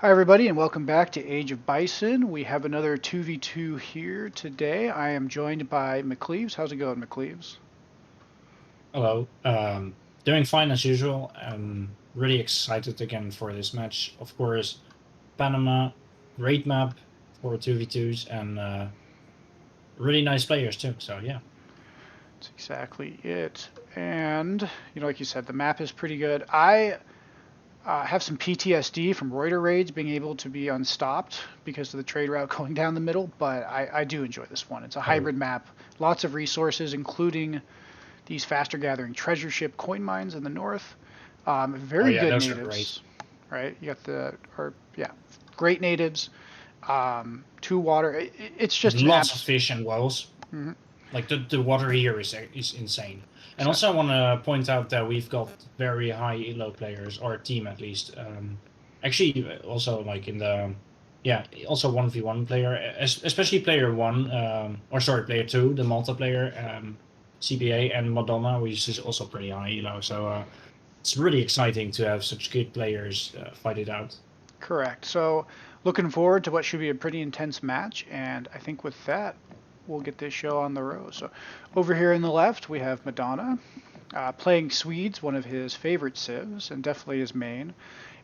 Hi, everybody, and welcome back to Age of Bison. We have another 2v2 here today. I am joined by McCleaves. How's it going, McCleaves? Hello. Doing fine as usual. I'm really excited again for this match. Of course, Panama, great map for 2v2s and really nice players too. So yeah. That's exactly it. And, like you said, the map is pretty good. I have some PTSD from Reuter raids being able to be unstopped because of the trade route going down the middle, but I do enjoy this one. It's a Oh, hybrid map, lots of resources, including these faster gathering treasure ship coin mines in the north. oh Very yeah, good those are great. natives, right? You got great natives. Two water. It's just an Lots of abs. fish and whales. Mhm. Like the water here is insane. And So, also I want to point out that we've got very high elo players, or team at least. Actually, also like in the also 1v1 player, especially player one, or sorry, player two, the multiplayer, CBA and Madonna, which is also pretty high elo. So it's really exciting to have such good players fight it out. correct. So, looking forward to what should be a pretty intense match. And I think with that, we'll get this show on the road. So, over here in the left, we have Madonna playing Swedes, one of his favorite civs, and definitely his main.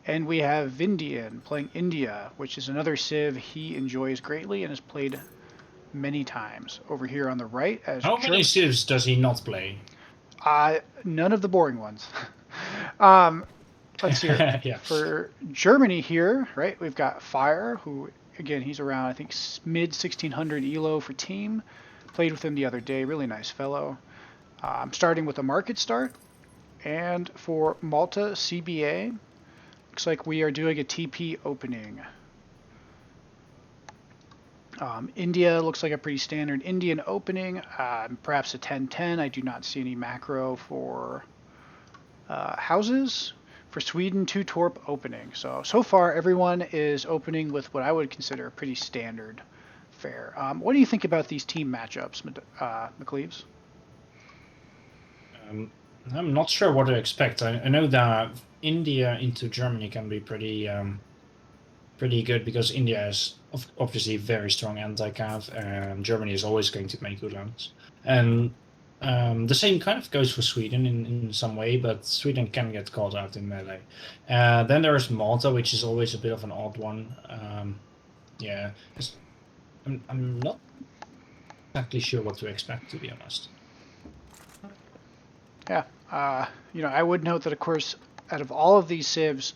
And we have Vindian playing India, which is another civ he enjoys greatly and has played many times. Over here on the right, as How many Germ civs does he not play? none of the boring ones. um, let's see here. Yeah. For Germany here, right, we've got Fire, who, again, he's around, I think, mid 1600 elo for team. Played with him the other day. Really nice fellow. I'm starting with a market start. And for Malta CBA, looks like we are doing a TP opening. India looks like a pretty standard Indian opening, perhaps a 10-10. I do not see any macro for houses. For Sweden, 2 Torp opening. So far, everyone is opening with what I would consider a pretty standard fare. What do you think about these team matchups, McLeaves? Um, I'm not sure what to expect. I know that India into Germany can be pretty good because India is obviously very strong anti-cav, and Germany is always going to make good rounds. And the same kind of goes for Sweden in some way, but Sweden can get caught out in melee. Then there's Malta, which is always a bit of an odd one. Yeah, I'm not exactly sure what to expect, to be honest. Yeah, I would note that, of course, out of all of these civs,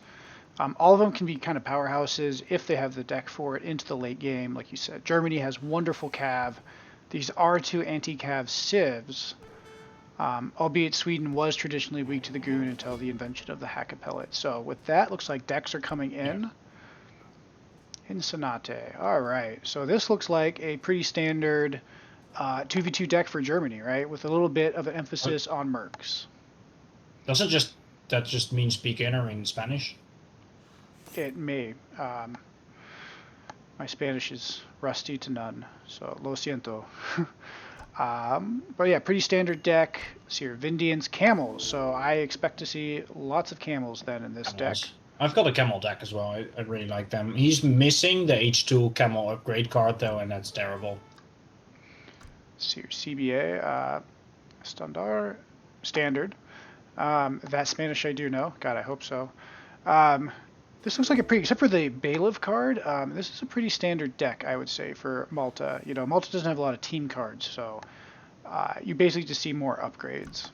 all of them can be kind of powerhouses if they have the deck for it into the late game. Like you said, Germany has wonderful cav. These are two anti-cav civs, albeit Sweden was traditionally weak to the goon until the invention of the hack pellet. So with that, looks like decks are coming Yeah. in Sonate. All right, so this looks like a pretty standard 2v2 deck for Germany, right? With a little bit of an Uh, emphasis on mercs. Doesn't just that just means beginner in Spanish? It may. My Spanish is rusty to none, so lo siento. But yeah, pretty standard deck. Let's see here, Vindians, camels. So I expect to see lots of camels then in this deck. Camels. I've got a camel deck as well. I really like them. He's missing the H2 camel upgrade card though, and that's terrible. Let's see here, CBA, standard, standard. That Spanish I do know. God, I hope so. Um, this looks like a pretty, except for the bailiff card. This is a pretty standard deck, I would say, for Malta. Malta doesn't have a lot of team cards, so you basically just see more upgrades.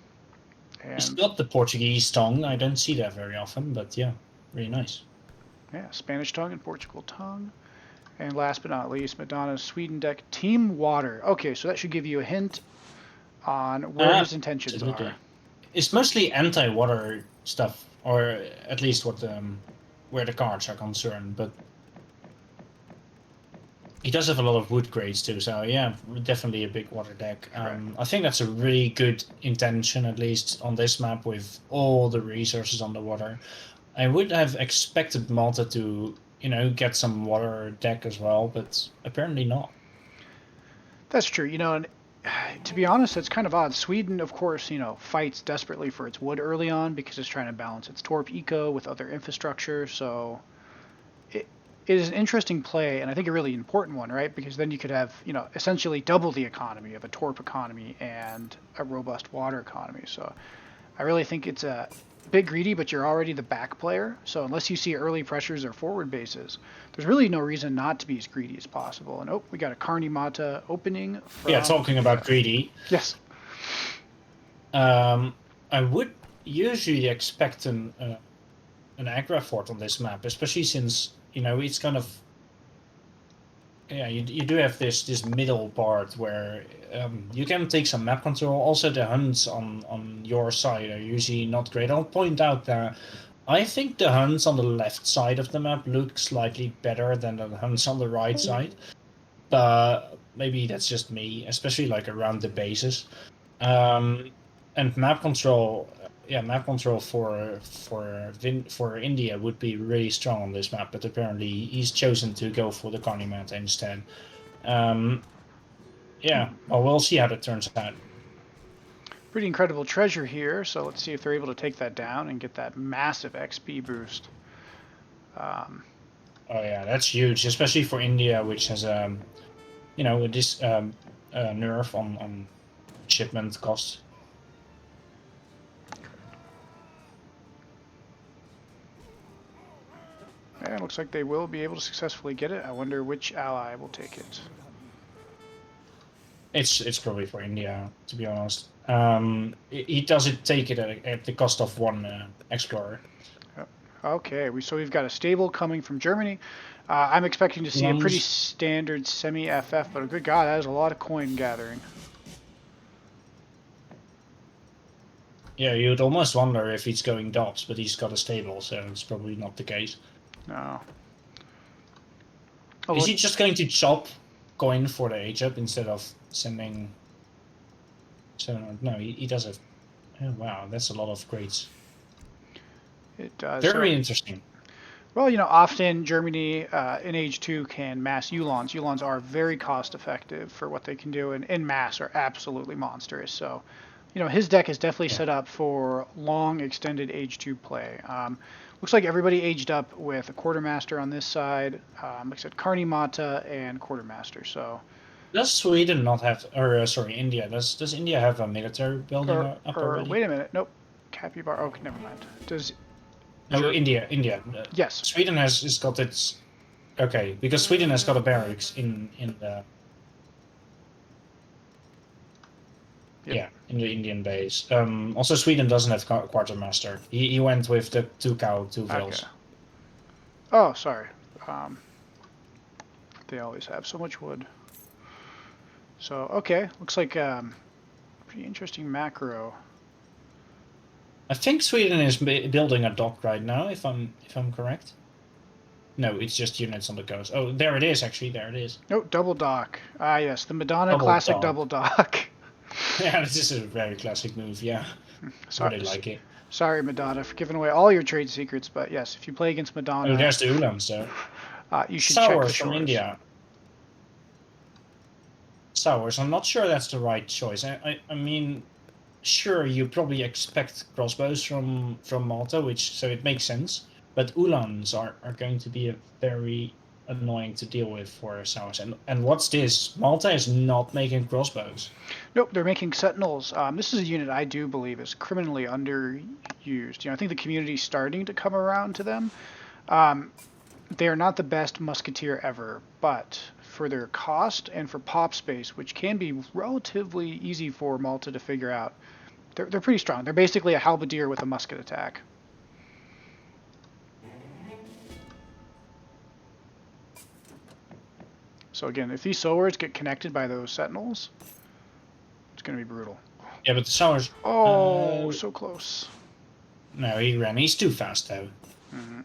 He's And got the Portuguese tongue. I don't see that very often, but yeah, really nice. yeah, Spanish tongue and Portugal tongue. And last but not least, Madonna's Sweden deck, Team Water. Okay, so that should give you a hint on where his intentions are. Absolutely. It's mostly anti-water stuff, or at least what where the cards are concerned. But he does have a lot of wood grades too, so yeah, definitely a big water deck. Correct. I think that's a really good intention, at least on this map, with all the resources on the water. I would have expected Malta to, get some water deck as well, but apparently not. That's true. And to be honest, it's kind of odd. Sweden, of course, fights desperately for its wood early on because it's trying to balance its torp eco with other infrastructure. So it is an interesting play, and I think a really important one, right? Because then you could have, essentially double the economy of a torp economy and a robust water economy. So I really think it's a bit greedy, but you're already the back player. So unless you see early pressures or forward bases, there's really no reason not to be as greedy as possible. And we got a Carney Mata opening from. Yeah, talking about greedy. Yes. I would usually expect an aggro fort on this map, especially since it's kind of you do have this middle part where you can take some map control. Also, the hunts on your side are usually not great. I'll point out that I think the hunts on the left side of the map look slightly better than the hunts on the right side, but maybe that's just me, especially like around the bases. And map control, map control for India would be really strong on this map, but apparently he's chosen to go for the Carney Mata instead. Well, we'll see how that turns out. Pretty incredible treasure here, so let's see if they're able to take that down and get that massive XP boost. Oh yeah, that's huge, especially for India, which has this nerf on shipment costs. And it looks like they will be able to successfully get it. I wonder which ally will take it. It's probably for India, to be honest. He doesn't take it at the cost of one explorer. Okay, so we've got a stable coming from Germany. I'm expecting to see a pretty standard semi-FF, but good God, that is a lot of coin gathering. Yeah, you'd almost wonder if he's going DOPS, but he's got a stable, so it's probably not the case. No. Is he just going to chop coin for the H-up instead of sending... So, no, he does it. Oh, wow, that's a lot of grades. It does. Very interesting. Well, often Germany in Age 2 can mass Ulons. Ulons are very cost effective for what they can do, and in mass are absolutely monstrous. So, his deck is definitely set up for long, extended Age 2 play. Looks like everybody aged up with a Quartermaster on this side. Like I said, Carney Mata and Quartermaster. So. Does Sweden not have, or sorry, India? Does India have a military building up already? Wait a minute, nope. Capybara. Oh, never mind. Does? No, India. Yes. Sweden has got its. Okay, because Sweden has got a barracks in the. Yep. Yeah, in the Indian base. Also, Sweden doesn't have quartermaster. He went with the two vills. Okay. Oh, sorry. They always have so much wood. So okay, looks like pretty interesting macro. I think Sweden is building a dock right now, if I'm correct. No, it's just units on the coast. Oh, there it is. Actually, there it is. Oh, double dock. Ah, yes, the Madonna classic double dock. Yeah, this is a very classic move. Yeah, sorry, really like it. Sorry, Madonna, for giving away all your trade secrets, but yes, if you play against Madonna, oh, there's the Ulans there. You should check the shores. From India. Sours. I'm not sure that's the right choice. I mean, sure, you probably expect crossbows from Malta, so it makes sense. But Ulans are going to be a very annoying to deal with for Sours. And what's this? Malta is not making crossbows. Nope, they're making Sentinels. This is a unit I do believe is criminally underused. I think the community's starting to come around to them. They are not the best musketeer ever, but for their cost and for pop space, which can be relatively easy for Malta to figure out, they're pretty strong. They're basically a halberdier with a musket attack. So again, if these sowers get connected by those sentinels, it's going to be brutal. Yeah, but the sowers... Oh, so close. No, he ran. He's too fast, though. Mm-hmm.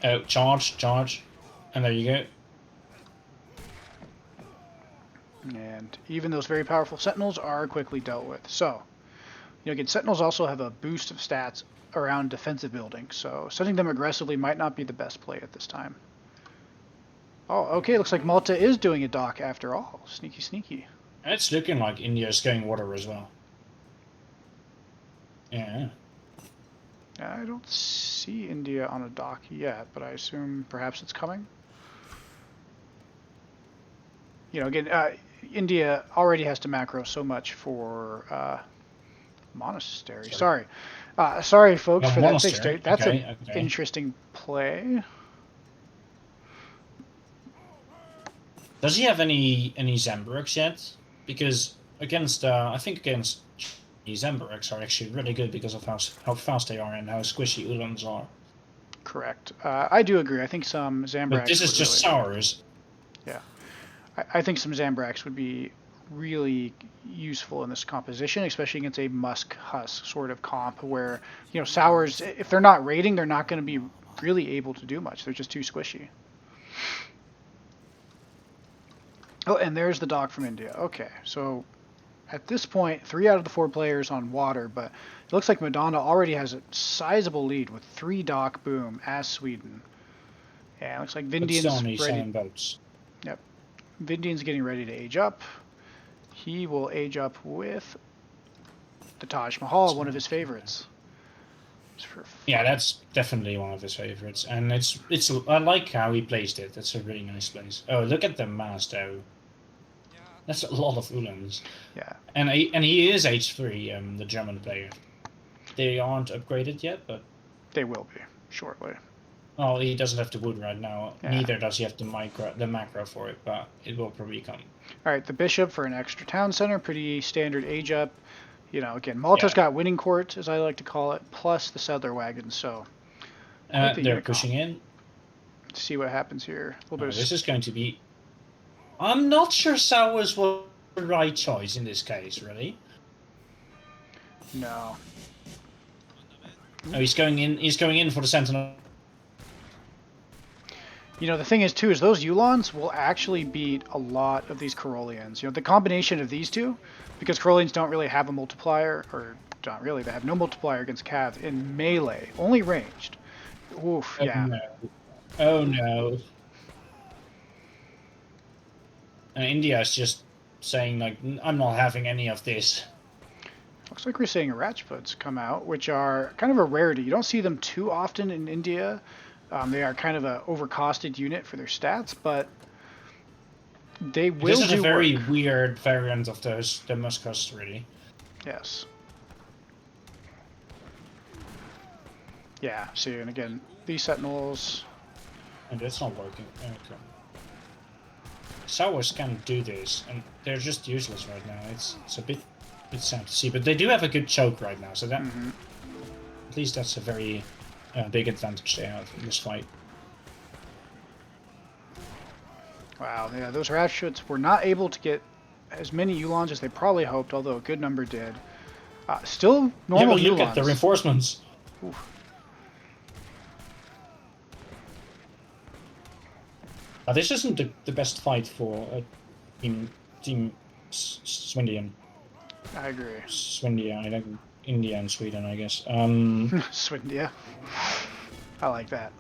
Oh, charge. And there you go. And even those very powerful sentinels are quickly dealt with. So, again, sentinels also have a boost of stats around defensive buildings, so setting them aggressively might not be the best play at this time. Oh, okay, looks like Malta is doing a dock after all. Sneaky. It's looking like India is going water as well. Yeah. I don't see India on a dock yet, but I assume perhaps it's coming. You know, again, India already has to macro so much for monastery. Sorry, sorry, folks, for that monastery. fixed. That's Okay, an okay. interesting play. Does he have any Zembrux yet? Because against, I think against Zembrux are actually really good because of how fast they are and how squishy Ulans are. Correct. I do agree. I think some Zambrax. But this is just sours. Yeah, I think some Zambrax would be really useful in this composition, especially against a Musk Husk sort of comp where, you know, sours, if they're not raiding, they're not going to be really able to do much. They're just too squishy. Oh, and there's the dock from India. Okay, so at this point, 3 out of the 4 players on water, but it looks like Madonna already has a sizable lead with 3 dock boom as Sweden. And it looks like Vindian's ready. 7 boats. Yep, Vindian's getting ready to age up. He will age up with the Taj Mahal, one of his favorites. Yeah, that's definitely one of his favorites, and it's I like how he placed it. That's a really nice place. Oh, look at the mass though. That's a lot of Ulans. Yeah. And he is H3, the German player. They aren't upgraded yet, but they will be shortly. Oh, he doesn't have the wood right now. Yeah. Neither does he have the macro for it, but it will probably come. All right, the bishop for an extra town center, pretty standard age up. You know, again, Malta's got winning court, as I like to call it, plus the settler wagons. So they're pushing in. Let's see what happens here. This is going to be. I'm not sure Sours was the right choice in this case, really. No. Oh, he's going in. He's going in for the sentinel. You know, the thing is, too, is those Ulans will actually beat a lot of these Carolians. You know, the combination of these two, because Carolians don't really have a multiplier, or not really, they have no multiplier against Cav in melee, only ranged. Oof, yeah. No. Oh, no. And India is just saying, like, I'm not having any of this. Looks like we're seeing Rajputs come out, which are kind of a rarity. You don't see them too often in India. They are kind of an overcosted unit for their stats, but they will do work. This is a very weird variant of the Muscus, really. Yes. Yeah, see, and again, these sentinels... And that's not working. Okay. Sours can do this, and they're just useless right now. It's a bit sad to see, but they do have a good choke right now, so that at least that's a very big advantage they have in this fight. Wow, yeah, those Rajputs were not able to get as many Ulans as they probably hoped, although a good number did. Still normal Ulans. Yeah, but look Ulans. at the reinforcements. Oof. This isn't the best fight for Team Swindian. I agree. Swindia, I think India and Sweden, I guess. Swindia. I like that.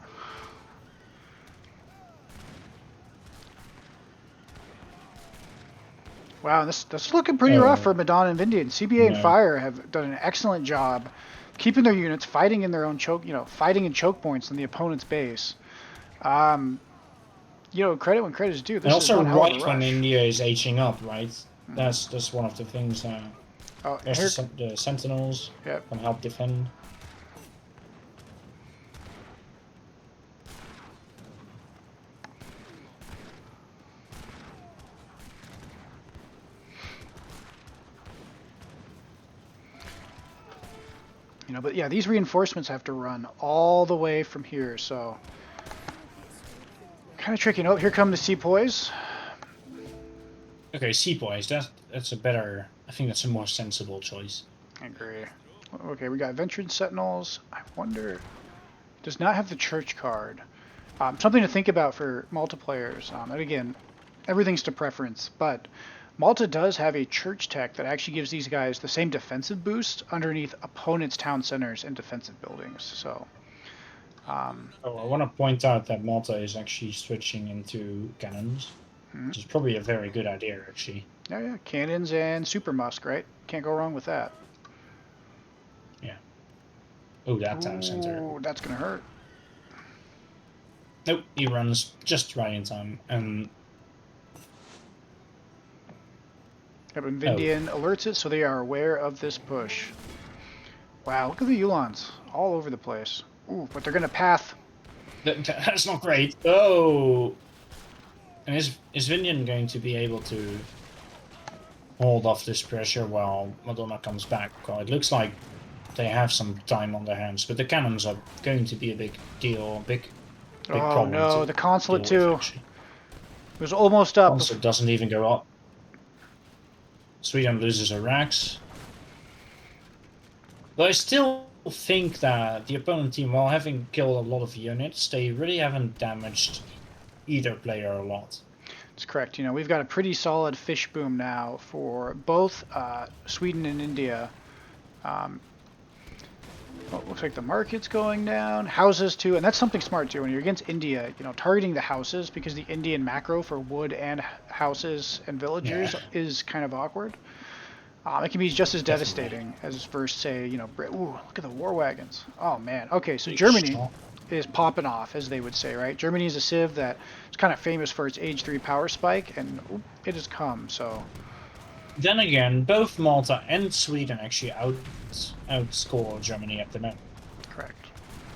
Wow, this is looking pretty rough for Madonna and Vindian. CBA and Fire have done an excellent job keeping their units, fighting in their own choke, fighting in choke points in the opponent's base. Credit when credit is due. This and also, is right when India is aging up, right? That's one of the things. There's the sentinels can help defend. But yeah, these reinforcements have to run all the way from here, so kind of tricky. Oh, here come the Sepoys. Okay, Sepoys. That's a better. I think that's a more sensible choice. I agree. Okay, we got Ventured Sentinels. I wonder. Does not have the church card. Something to think about for multiplayers. And again, everything's to preference, but Malta does have a church tech that actually gives these guys the same defensive boost underneath opponents' town centers and defensive buildings. So. I want to point out that Malta is actually switching into cannons, which is probably a very good idea, actually. Yeah, cannons and super musk, right? Can't go wrong with that. Yeah. Oh, that town center. Ooh, that's gonna hurt. Nope, he runs just right in time. And Yep, and Vindian alerts it, so they are aware of this push. Wow, look at the Yulons all over the place. Ooh, but they're gonna path. that's not great. Oh, and is Vindian going to be able to hold off this pressure while Madonna comes back? Well, it looks like they have some time on their hands, but the cannons are going to be a big deal, big Oh problem. no, the consulate deal with, too. It was almost up. Consulate doesn't even go up. Sweden loses a Rax. But I still think that the opponent team, while having killed a lot of units, they really haven't damaged either player a lot. That's correct. You know, we've got a pretty solid fish boom now for both Sweden and India. Well, it looks like the market's going down. Houses too, and that's something smart too. When you're against India, you know, targeting the houses because the Indian macro for wood and houses and villagers is kind of awkward. It can be just as devastating as versus, say, you know, ooh, look at the war wagons. Oh man. Okay, so Germany is popping off, as they would say, right? Germany is a civ that is kind of famous for its age 3 power spike, and it has come. So. Then again, both Malta and Sweden actually outscore Germany at the moment. Correct.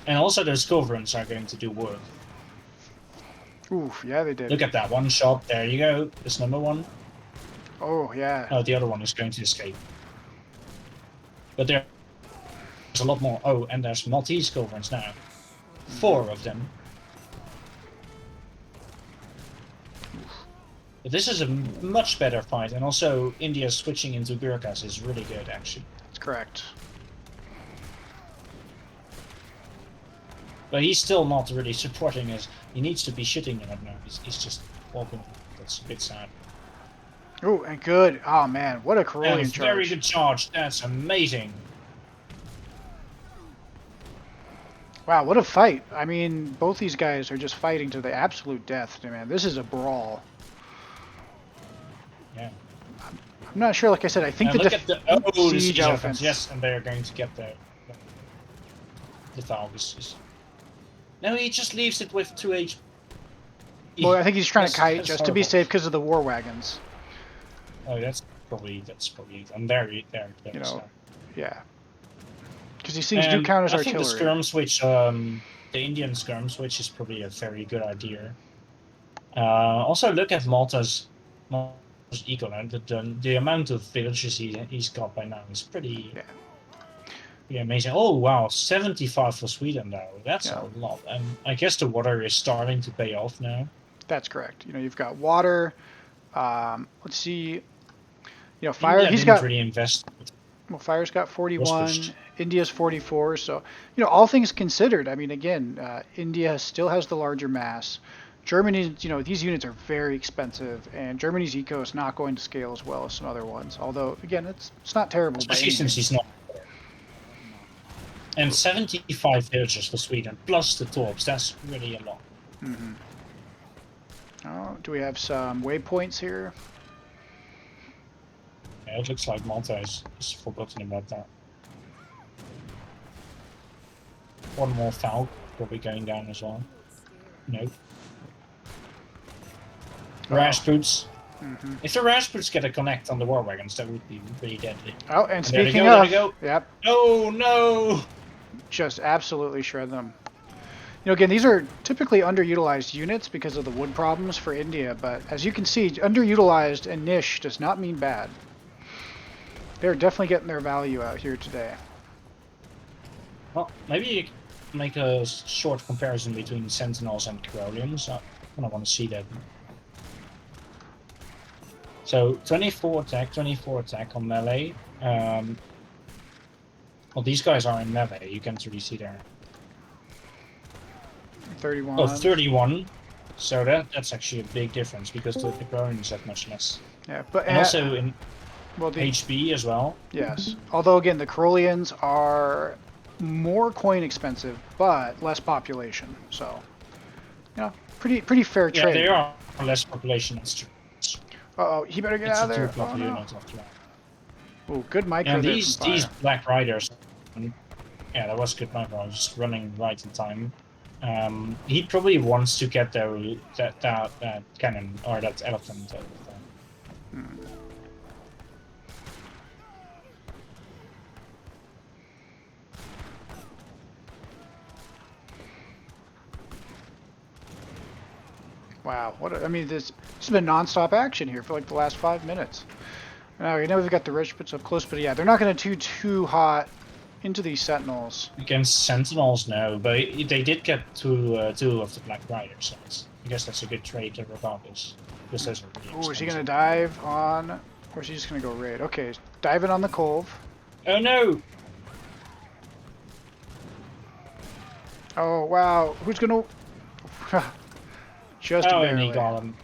And also those squadrons are going to do work. Oof, yeah, they did. Look at that one shot. There you go. This number one. Oh, yeah. Oh, the other one is going to escape. But there's a lot more. Oh, and there's Maltese squadrons now. 4 of them. But this is a much better fight, and also India switching into Gurkhas is really good, actually. That's correct. But he's still not really supporting us. He needs to be shitting in it now. He's just walking. That's a bit sad. Oh, and good. Oh, man. What a Carolean charge. Very good charge. That's amazing. Wow, what a fight. I mean, both these guys are just fighting to the absolute death. Man, this is a brawl. Yeah. I'm not sure, like I said, I think look at the siege elephants. Yes, and they're going to get the Falcons. No, he just leaves it with 2 HP. Well, I think he's trying to kite just to be safe because of the war wagons. Oh, that's probably. I'm very there. You know, yeah. Because these things do count as artillery. I think the skirm switch, the Indian skirm switch, is probably a very good idea. Also, look at Malta's eco. The amount of villages he's got by now is pretty amazing. Oh wow, 75 for Sweden though. That's a lot. And I guess the water is starting to pay off now. That's correct. You know, you've got water. Let's see. You know, fire. India he's didn't got. really invest. Well, fire's got 41. India's 44. So, you know, all things considered, I mean, again, India still has the larger mass. Germany, you know, these units are very expensive, and Germany's eco is not going to scale as well as some other ones. Although, again, it's not terrible. Especially since he's not. And 75 villagers for Sweden plus the torps. That's really a lot. Mm-hmm. Oh, do we have some waypoints here? Yeah, it looks like Malta has forgotten about that. One more Falc probably going down as well. Nope. Rajputs. Mm-hmm. If the Rajputs get a connect on the war wagons, that would be really deadly. Oh, and speaking of, yep. Oh no! Just absolutely shred them. You know, again, these are typically underutilized units because of the wood problems for India, but as you can see, underutilized and niche does not mean bad. They're definitely getting their value out here today. Well, maybe you can make a short comparison between Sentinels and Caroleans. I kind of want to see that. So 24 attack on melee. Well, these guys are in melee. You can't really see there. 31. Oh, 31. So that's actually a big difference because the Caroleans have much less. Yeah, but and also in well, HB as well. Yes. Although again, the Caroleans are more coin expensive, but less population. So, you know, pretty fair trade. Yeah, they are less population. That's true. Uh-oh, he better get out of there. Oh, no. Oh, good micro and there these Black Riders, Yeah, that was good micro. I was just running right in time. He probably wants to get that cannon or that elephant. Wow, I mean, this has been non-stop action here for like the last 5 minutes. Okay, now we've got the Richards up close, but yeah, they're not going to too hot into these Sentinels. Against Sentinels, no, but they did get two of the Black Riders, so I guess that's a good trade regardless. This is really Ooh, is he going to dive on, or is he just going to go raid? Okay, diving on the Cove. Oh no! Oh wow, who's going to... Just barely. And he got him.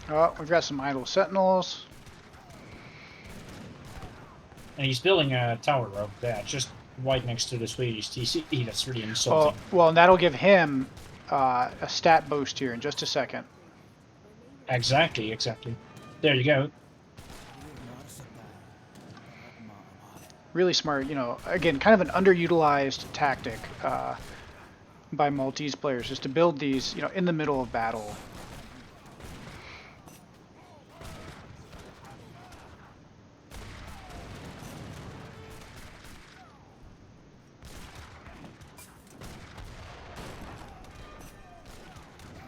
Oh, we've got some idle Sentinels. And he's building a tower over there, just right next to the Swedish TC. That's really insulting. Oh, well, and that'll give him a stat boost here in just a second. Exactly. There you go. Really smart, you know, again, kind of an underutilized tactic by Maltese players, is to build these, you know, in the middle of battle.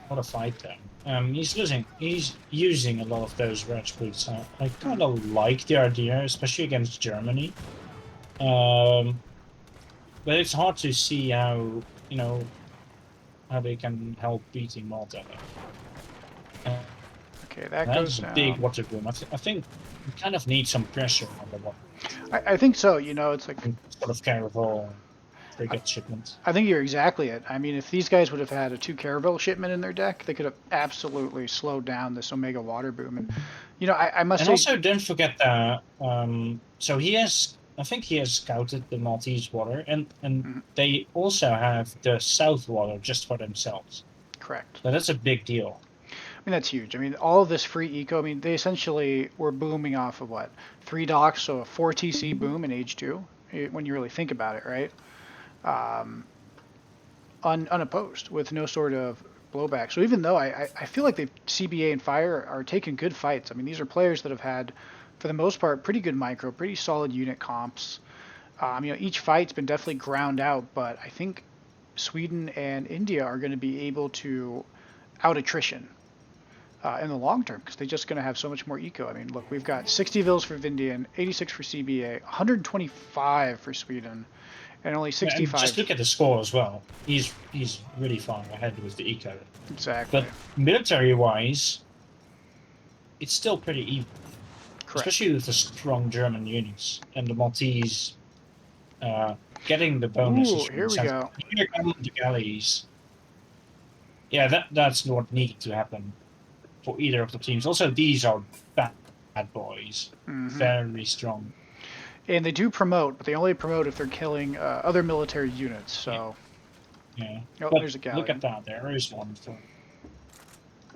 What a fight there. He's using a lot of those Rajputs. I kind of like the idea, especially against Germany. But it's hard to see how, you know, how they can help beating Malta. Okay, that That's goes a down. big water boom. I think we kind of need some pressure on the water. I think so, you know, it's like... Sort of caravel frigate shipment. I think you're exactly it. I mean, if these guys would have had a 2 caravel shipment in their deck, they could have absolutely slowed down this Omega water boom. And, you know, I must say... And also, don't forget that, so I think he has scouted the Maltese water, and they also have the South water just for themselves. Correct. So that's a big deal. I mean, that's huge. I mean, all of this free eco, I mean, they essentially were booming off of what? 3 docks, so a 4 TC boom in Age 2, when you really think about it, right? Unopposed, with no sort of blowback. So even though I feel like the CBA and Fire are taking good fights, I mean, these are players that have had, for the most part, pretty good micro, pretty solid unit comps. You know, each fight's been definitely ground out, but I think Sweden and India are going to be able to out attrition in the long term, because they're just going to have so much more eco. I mean, look, we've got 60 vills for Vindian, 86 for CBA, 125 for Sweden, and only 65. And just look at the score as well. He's really far ahead with the eco. Exactly. But military-wise, it's still pretty even. Correct. Especially with the strong German units and the Maltese getting the bonuses. Ooh, here we go. Here come the galleys. Yeah, that's what needed to happen for either of the teams. Also, these are bad boys. Very strong. And they do promote, but they only promote if they're killing other military units, so... Yeah. Oh, But there's a galleon. look at that. There is one for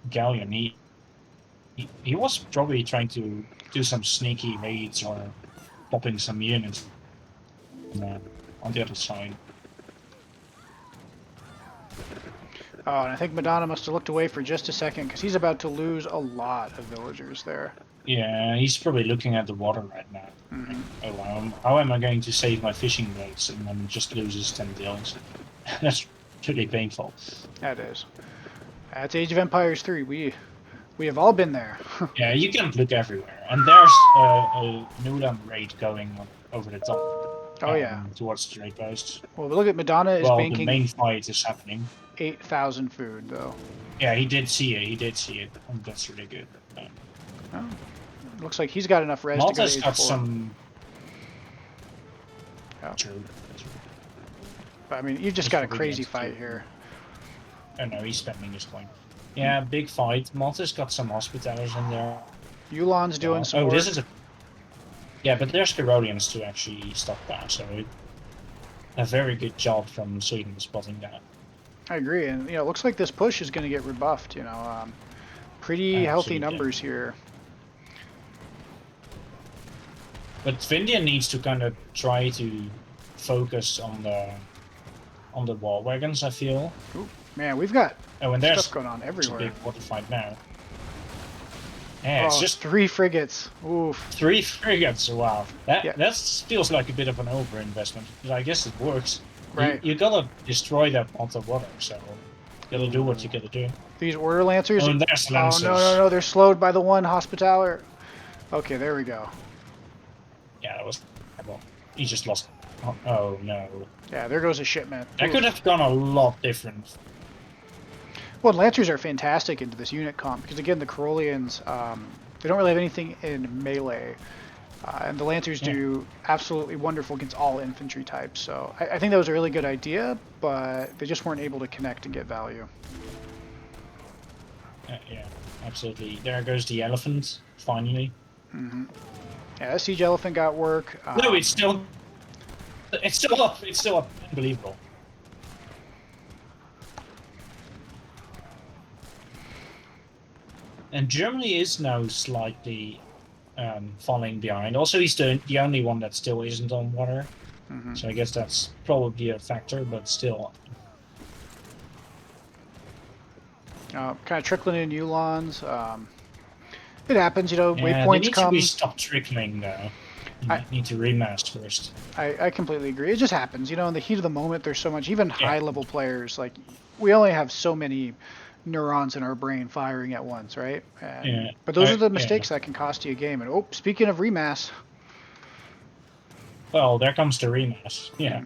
galleon. He was probably trying to do some sneaky raids or popping some units on the other side. Oh, and I think Madonna must have looked away for just a second, because he's about to lose a lot of villagers there. Yeah, he's probably looking at the water right now. Oh, wow. How am I going to save my fishing boats and then just loses 10 deals? That's pretty painful. That is. That's Age of Empires 3. We have all been there. Yeah, you can look everywhere. And there's a Nuland raid going over the top. Oh, yeah. Towards the trade posts. Well, look at Madonna is Well, banking the main fight is happening. 8,000 food, though. Yeah, he did see it. And that's really good. Oh. Looks like he's got enough res to go to Malta's Age got 4. some... Yeah. True. But, I mean, you've just got a crazy fight here. Oh no, he's spending his coin. Yeah, big fight. Malta's got some hospitallers in there. Yulan's doing some work. This is a... Yeah, but there's Carolians to actually stop that, so a very good job from Sweden spotting that. I agree, and you know, it looks like this push is going to get rebuffed. You know, pretty healthy numbers here. But Vindian needs to kind of try to focus on the wall wagons, I feel. Ooh, man, we've got Oh, and stuff there's going on a everywhere. big water fight now. Yeah, it's Oh, just 3 frigates. Oof. 3 frigates. Wow, Yeah. that feels like a bit of an overinvestment, but I guess it works. Right. You gotta destroy that pot of water, so you gotta do what you gotta do. These order lancers. Oh, and there's Oh, lancers. no, they're slowed by the one hospitaller. Okay, there we go. Yeah, that was terrible. He just lost. Oh no. Yeah, there goes a shipment. That Oof. could have gone a lot different. Well, lancers are fantastic into this unit comp because again, the Corollians, they don't really have anything in melee, and the lancers do absolutely wonderful against all infantry types. So I think that was a really good idea, but they just weren't able to connect and get value. Yeah, absolutely. There goes the elephant, finally. Mm-hmm. Yeah, that siege elephant got work. No, it's still up. It's still up. Unbelievable. And Germany is now slightly falling behind. Also, he's the only one that still isn't on water. Mm-hmm. So I guess that's probably a factor, but still. Kind of trickling in Ulans. It happens, you know. Yeah, Waypoints they need come. to be stopped trickling though. You need to remass first. I completely agree. It just happens, you know. In the heat of the moment, there's so much. Even high-level players, like we only have so many neurons in our brain firing at once, right? But those are the mistakes that can cost you a game. And oh, speaking of remass. Well, there comes the remass. Yeah.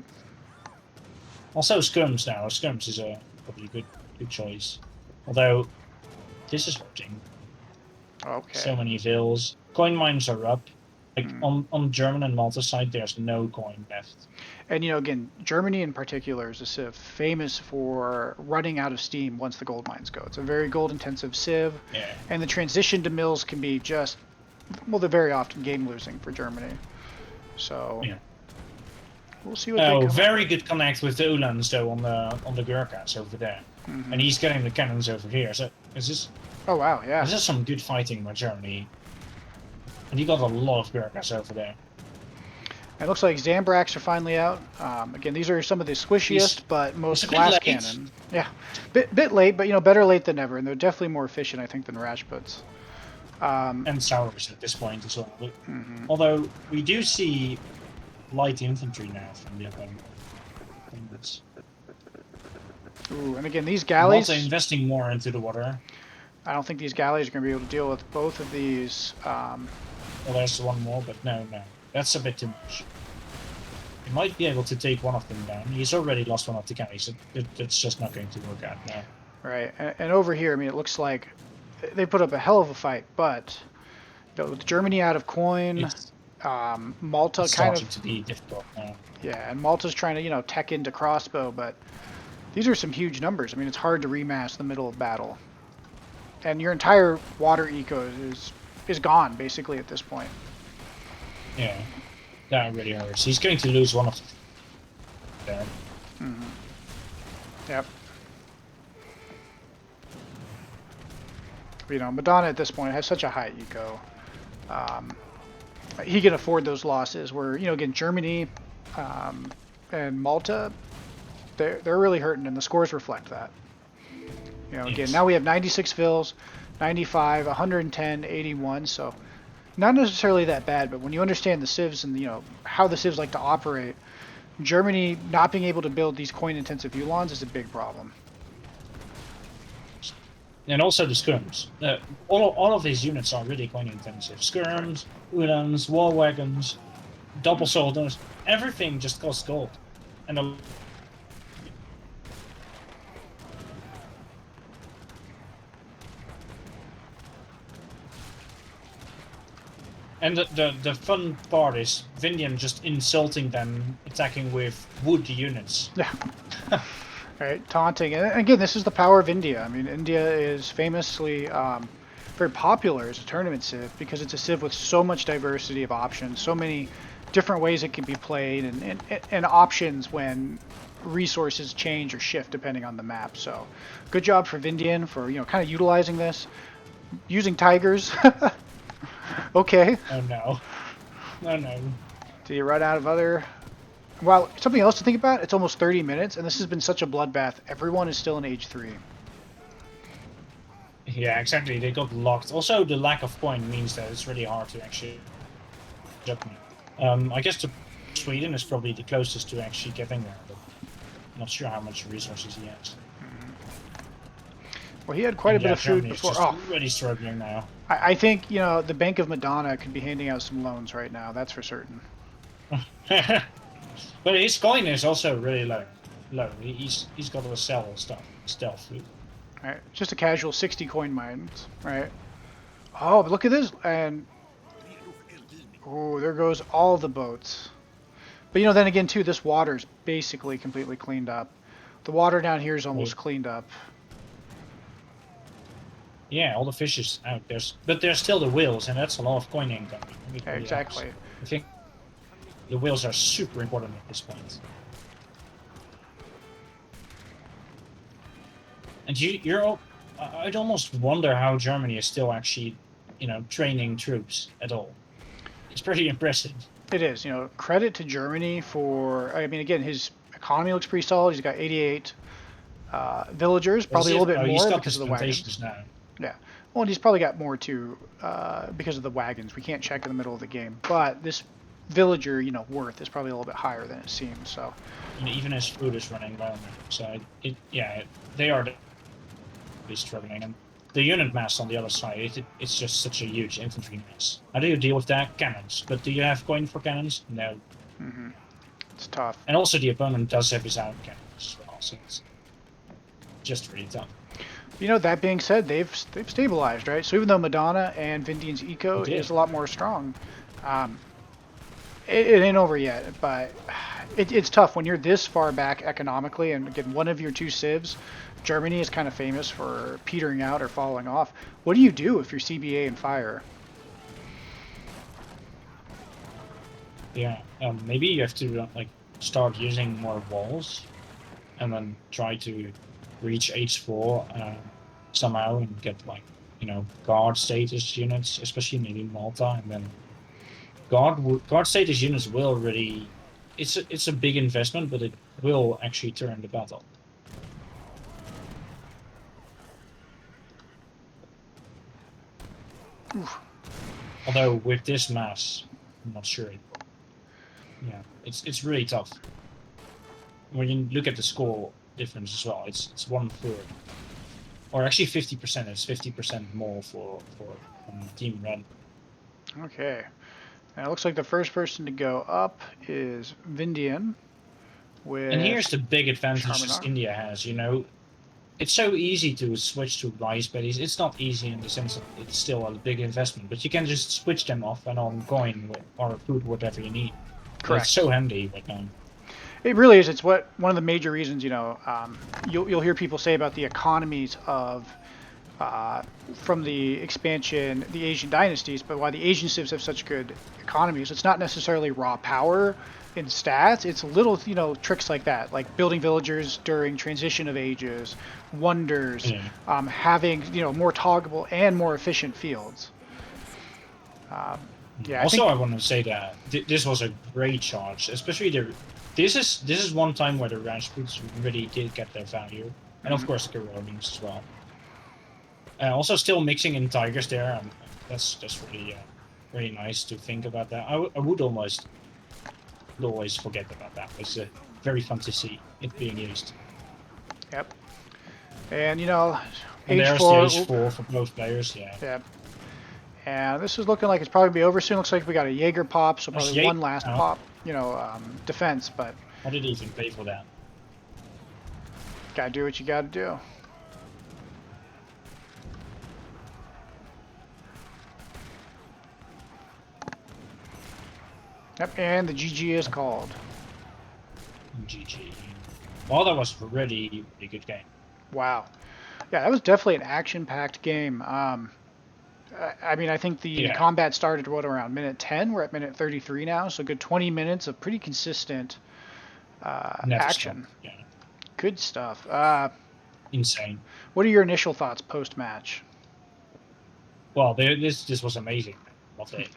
Also, skirms now. Skirms is probably a good choice. Although, this is hurting. Okay. So many vills. Coin mines are up. Like on German and Malta side, there's no coin left. And you know, again, Germany in particular is a civ famous for running out of steam once the gold mines go. It's a very gold-intensive civ, and the transition to mills can be just, well, they're very often game-losing for Germany. So we'll see what they come very good connect with the Ulans though on the Gurkhas over there, and he's getting the cannons over here. So is this? Oh wow, yeah. This is some good fighting by Germany. And you got a lot of Gurkhas over there. It looks like Zambraks are finally out. Again, these are some of the squishiest but most glass cannon. Yeah, bit late, but you know, better late than never, and they're definitely more efficient, I think, than Rajputs. And Saurus at this point as well. Although we do see light infantry now from the other. Ooh, and again, these galleys. Also investing more into the water. I don't think these galleys are going to be able to deal with both of these. Well, there's one more, but no. That's a bit too much. He might be able to take one of them down. He's already lost one of the galleys. It's just not going to work out now. Right, and over here, I mean, it looks like they put up a hell of a fight, but with Germany out of coin, Malta it's kind starting to be difficult now. Yeah, and Malta's trying to, you know, tech into crossbow, but these are some huge numbers. I mean, it's hard to remass in the middle of battle. And your entire water eco is gone, basically, at this point. Yeah, that really hurts. He's going to lose one of them. There. Yep. You know, Madonna at this point has such a high eco. He can afford those losses where, you know, again, Germany and Malta, they're really hurting, and the scores reflect that. You know, again, now we have 96 fills, 95, 110, 81, so not necessarily that bad, but when you understand the civs and, you know, how the civs like to operate, Germany not being able to build these coin-intensive Ulans is a big problem. And also the skirms. All of these units are really coin-intensive. Skirms, Ulans, war wagons, double soldiers, everything just costs gold. And the fun part is Vindian just insulting them, attacking with wood units. Yeah. Right, taunting. And again, this is the power of India. I mean, India is famously very popular as a tournament civ because it's a civ with so much diversity of options, so many different ways it can be played, and options when resources change or shift depending on the map. So, good job for Vindian for, you know, kind of utilizing this, using tigers. Okay. Oh no. Oh no. Did you run out of other... Well, something else to think about, it's almost 30 minutes, and this has been such a bloodbath. Everyone is still in Age 3. Yeah, exactly. They got locked. Also, the lack of coin means that it's really hard to actually jump me. I guess Sweden is probably the closest to actually getting there, but I'm not sure how much resources he has. Well, he had quite a bit of food Germany before. Is just already struggling now. I think, you know, the Bank of Madonna could be handing out some loans right now. That's for certain. But his coin is also really low. He's got to sell stealth food. Right, just a casual 60 coin mines, right? Oh, but look at this, and oh, there goes all the boats. But you know, then again, too, this water's basically completely cleaned up. The water down here is almost cleaned up. Yeah, all the fish is out. But there's still the whales, and that's a lot of coin income. Yeah, exactly. I think the whales are super important at this point. And I'd almost wonder how Germany is still actually, you know, training troops at all. It's pretty impressive. It is, you know, credit to Germany for, I mean, again, his economy looks pretty solid. He's got 88 villagers, probably a little bit more because of the wagons. Now. Yeah, well, and he's probably got more too because of the wagons. We can't check in the middle of the game, but this villager, you know, worth is probably a little bit higher than it seems. So, and even his food is running low now. So they are struggling, and the unit mass on the other side, it's just such a huge infantry mass. How do you deal with that? Cannons. But do you have coin for cannons? No. It's tough. And also the opponent does have his own cannons as well, so it's just really tough. You know, that being said, they've stabilized, right? So even though Madonna and Vindian's eco is a lot more strong, it ain't over yet. But it's tough when you're this far back economically, and again, one of your two civs, Germany, is kind of famous for petering out or falling off. What do you do if you're CBA and fire? Yeah, maybe you have to like start using more walls, and then try to reach H4 somehow and get, like, you know, guard status units, especially maybe Malta, and then guard status units will really, it's a big investment, but it will actually turn the battle. Oof. Although with this mass, I'm not sure. Yeah, it's really tough. When you look at the score difference as well, it's 1/3, or actually 50%. It's 50% more for Team Red. Okay, now it looks like the first person to go up is Vindian. And here's the big advantage India has. You know, it's so easy to switch to rice paddies. It's not easy in the sense that it's still a big investment, but you can just switch them off and on coin or food, whatever you need. Correct. It's so handy right now. It really is. It's one of the major reasons, you know, you'll hear people say about the economies of from the expansion, the Asian dynasties, but why the Asian civs have such good economies. It's not necessarily raw power in stats. It's little, you know, tricks like that, like building villagers during transition of ages, wonders, having, you know, more toggable and more efficient fields. Yeah. Also, I want to say that this was a great charge, especially this is one time where the Rajputs really did get their value, and of course the Karonians as well. Also, still mixing in tigers there, and that's just really nice to think about that. I would always forget about that. It's very fun to see it being used. Yep. And you know, and there's the H4 for both players. Yeah. Yep. And this is looking like it's probably be over soon. Looks like we got a Jaeger pop, so probably one last pop, you know, defense. But I didn't even pay for that. Gotta do what you gotta do. Yep, and the GG is called. GG. Well, that was a really good game. Wow. Yeah, that was definitely an action-packed game. I mean, I think the combat started, around minute 10? We're at minute 33 now, so a good 20 minutes of pretty consistent action. Yeah. Good stuff. Insane. What are your initial thoughts post-match? Well, this was amazing. Loved it.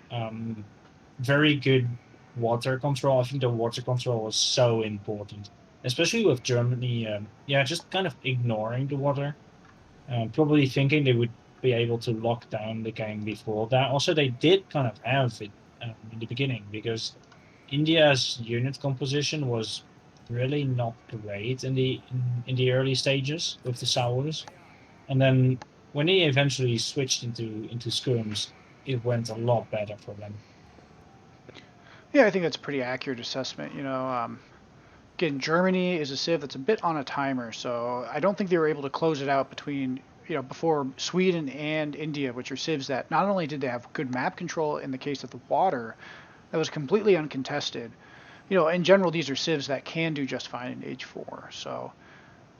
very good water control. I think the water control was so important, especially with Germany. Just kind of ignoring the water, probably thinking they would be able to lock down the game before that. Also, they did kind of have it in the beginning because India's unit composition was really not great in the early stages with the Saurs, and then when they eventually switched into scrims, it went a lot better for them. Yeah, I think that's a pretty accurate assessment. Again, Germany is a civ that's a bit on a timer, so I don't think they were able to close it out between, before Sweden and India, which are civs that not only did they have good map control in the case of the water, that was completely uncontested. In general, these are civs that can do just fine in Age 4. So,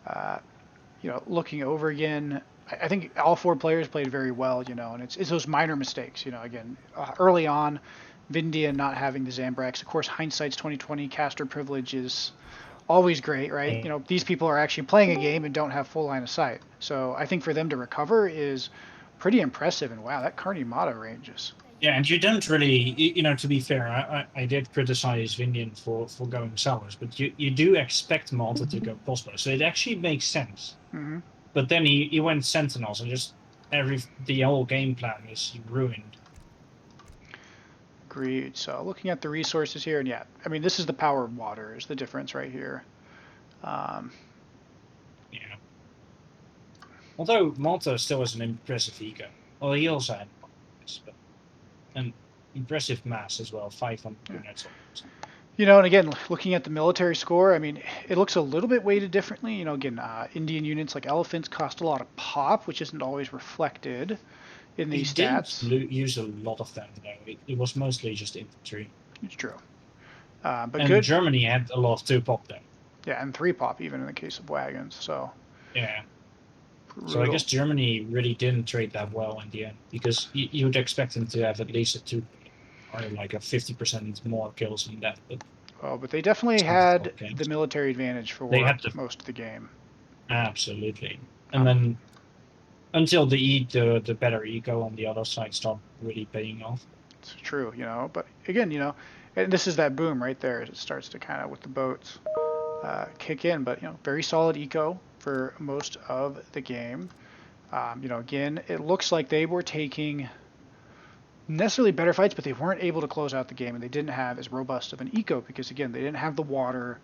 uh, looking over again, I think all four players played very well, and it's those minor mistakes, again, early on, Vindian not having the Zambrax. Of course, hindsight's 2020, caster privilege is always great, right? These people are actually playing a game and don't have full line of sight. So I think for them to recover is pretty impressive. And wow, that Carney Motto range is. Yeah, and you don't really, to be fair, I did criticize Vindian for going sours, but you do expect Malta to go crossbow, so it actually makes sense. Mm-hmm. But then he went Sentinels, and just the whole game plan is ruined. Agreed. So looking at the resources here, and yeah, I mean, this is the power of water is the difference right here. Yeah. Although Malta still has an impressive eco. Well, he also had but an impressive mass as well, 500 units. And again, looking at the military score, I mean, it looks a little bit weighted differently. Again, Indian units like elephants cost a lot of pop, which isn't always reflected in these stats. Didn't use a lot of them, though. It was mostly just infantry. It's true. But and good. Germany had a lot of 2 pop there. Yeah, and 3 pop even in the case of wagons. So yeah. Brutal. So I guess Germany really didn't trade that well in the end because you would expect them to have at least a 2 or like a 50% more kills than that. But they definitely had the military advantage for most of the game. Absolutely. And then until the better eco on the other side stopped really paying off. It's true, but again, and this is that boom right there. It starts to kind of with the boats kick in, but very solid eco for most of the game. Again, it looks like they were taking necessarily better fights, but they weren't able to close out the game, and they didn't have as robust of an eco because again, they didn't have the water.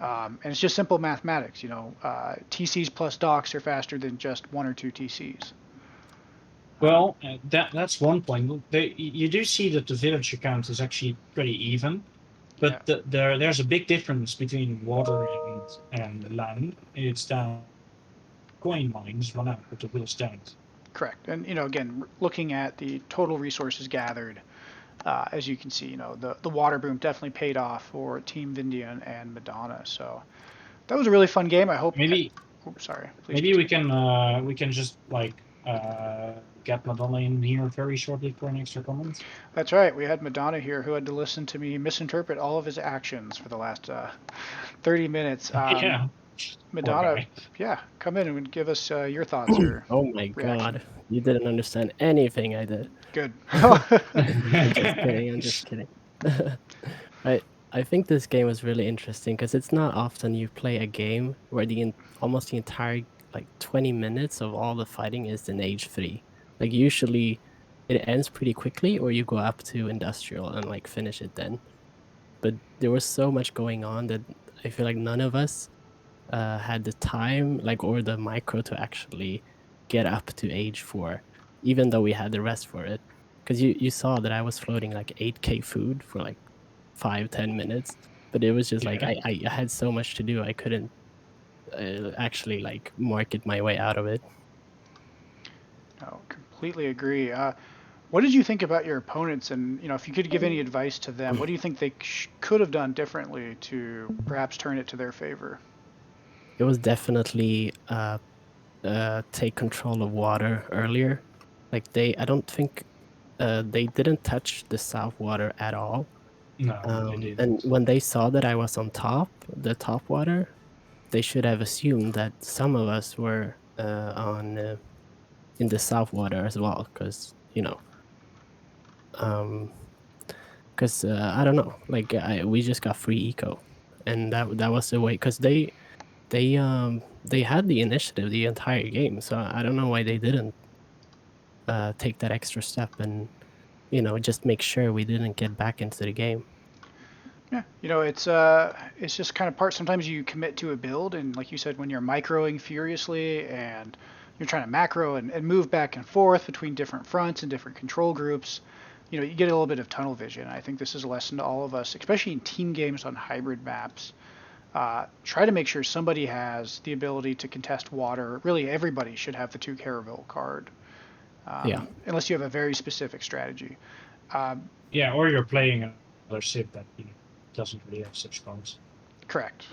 And it's just simple mathematics, TCs plus docks are faster than just 1 or 2 TCs. Well, that's one point. You do see that the villager count is actually pretty even, but there's a big difference between water and land. It's down. Coin mines run out, but the wheels don't. Correct. And, again, looking at the total resources gathered, as you can see, the water boom definitely paid off for Team Vindian and Madonna. So that was a really fun game. I hope. Maybe. Sorry. Maybe we can just get Madonna in here very shortly for an extra comment. That's right. We had Madonna here who had to listen to me misinterpret all of his actions for the last 30 minutes. Yeah. Madonna, come in and give us your thoughts. Oh my god, you didn't understand anything I did. Good. I'm just kidding. I think this game was really interesting because it's not often you play a game where almost the entire 20 minutes of all the fighting is in Age 3. Like usually it ends pretty quickly, or you go up to industrial and finish it then. But there was so much going on that I feel like none of us had the time or the micro to actually get up to Age 4, even though we had the rest for it. Because you saw that I was floating 8k food for 5-10 minutes, but it was just I had so much to do I couldn't actually market my way out of it. No, completely agree. What did you think about your opponents, and if you could give any advice to them, what do you think they could have done differently to perhaps turn it to their favor? It was definitely take control of water earlier. I don't think they didn't touch the south water at all. No, they didn't. And when they saw that I was on the top water, they should have assumed that some of us were in the south water as well, because because I don't know, like we just got free eco, and that was the way. Because they had the initiative the entire game, so I don't know why they didn't take that extra step and just make sure we didn't get back into the game. Yeah, it's just kind of part. Sometimes you commit to a build, and like you said, when you're microing furiously and you're trying to macro and move back and forth between different fronts and different control groups, you get a little bit of tunnel vision. I think this is a lesson to all of us, especially in team games on hybrid maps. Try to make sure somebody has the ability to contest water. Really, everybody should have the 2 Caravel card, Yeah. unless you have a very specific strategy. Yeah, or you're playing another ship that doesn't really have such cards. Correct.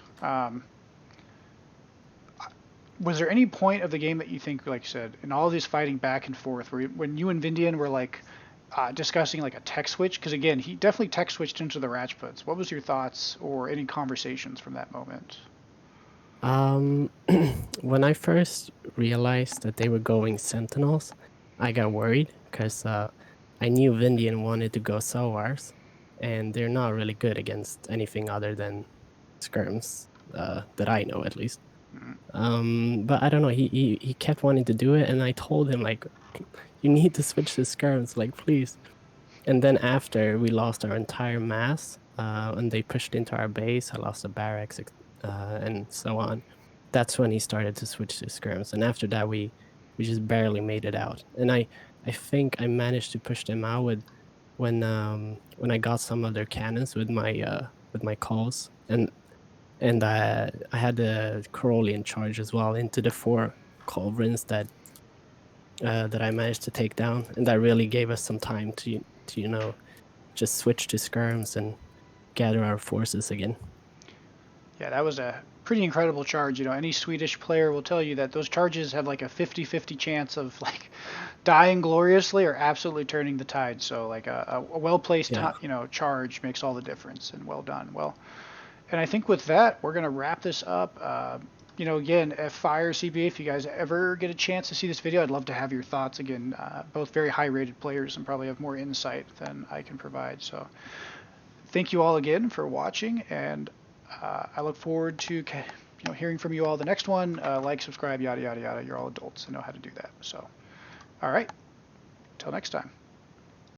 Was there any point of the game that you think, like you said, in all this fighting back and forth, when you and Vindian were like discussing like a tech switch? Because again, he definitely tech switched into the Rajputs. What was your thoughts or any conversations from that moment? Um, when I first realized that they were going Sentinels, I got worried because I knew Vindian wanted to go Sowars, and they're not really good against anything other than skirms, that I know at least. But I don't know. He kept wanting to do it, and I told him like, you need to switch to skirms, like please. And then after we lost our entire mass, and they pushed into our base, I lost the barracks, and so on. That's when he started to switch to skirms, and after that we just barely made it out. And I think I managed to push them out when I got some of their cannons with my calls, and I had the Crowley in charge as well into the 4 culverins that I managed to take down, and that really gave us some time to just switch to skirms and gather our forces again. Yeah, that was a pretty incredible charge. Any Swedish player will tell you that those charges have like a 50-50 chance of like dying gloriously or absolutely turning the tide. So like a well-placed, Yeah. charge makes all the difference, and well done. Well, and I think with that, we're gonna wrap this up. Again, Fire CBA, if you guys ever get a chance to see this video, I'd love to have your thoughts. Again, both very high-rated players and probably have more insight than I can provide. So thank you all again for watching, and I look forward to hearing from you all the next one. Like, subscribe, yada yada yada. You're all adults and know how to do that. So, all right, until next time.